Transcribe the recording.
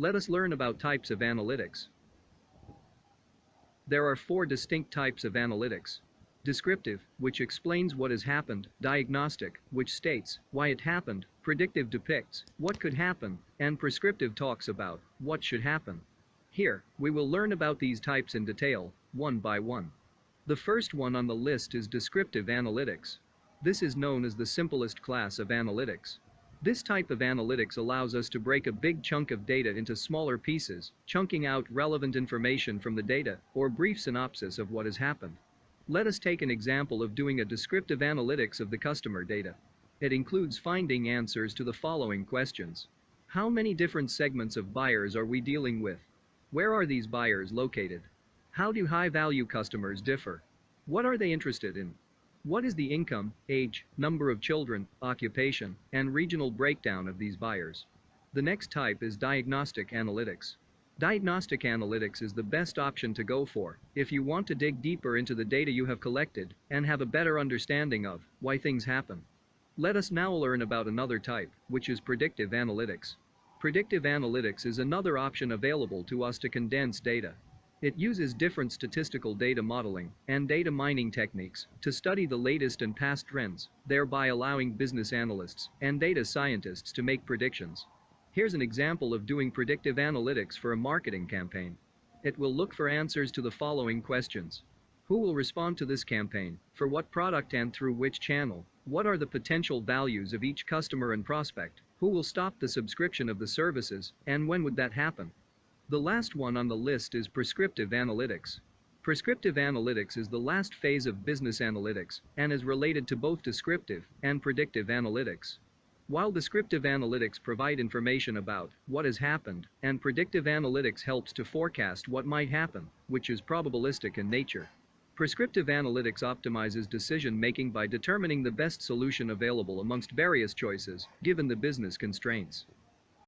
Let us learn about types of analytics. There are 4 distinct types of analytics. Descriptive, which explains what has happened; diagnostic, which states why it happened; predictive depicts what could happen; and prescriptive talks about what should happen. Here, we will learn about these types in detail, one by one. The first one on the list is descriptive analytics. This is known as the simplest class of analytics. This type of analytics allows us to break a big chunk of data into smaller pieces, chunking out relevant information from the data, or brief synopsis of what has happened. Let us take an example of doing a descriptive analytics of the customer data. It includes finding answers to the following questions. How many different segments of buyers are we dealing with? Where are these buyers located? How do high-value customers differ? What are they interested in? What is the income, age, number of children, occupation, and regional breakdown of these buyers? The next type is diagnostic analytics. Diagnostic analytics is the best option to go for if you want to dig deeper into the data you have collected and have a better understanding of why things happen. Let us now learn about another type, which is predictive analytics. Predictive analytics is another option available to us to condense data. It uses different statistical data modeling and data mining techniques to study the latest and past trends, thereby allowing business analysts and data scientists to make predictions. Here's an example of doing predictive analytics for a marketing campaign. It will look for answers to the following questions. Who will respond to this campaign? For what product and through which channel? What are the potential values of each customer and prospect? Who will stop the subscription of the services, and when would that happen? The last one on the list is prescriptive analytics. Prescriptive analytics is the last phase of business analytics and is related to both descriptive and predictive analytics. While descriptive analytics provide information about what has happened, and predictive analytics helps to forecast what might happen, which is probabilistic in nature. Prescriptive analytics optimizes decision-making by determining the best solution available amongst various choices, given the business constraints.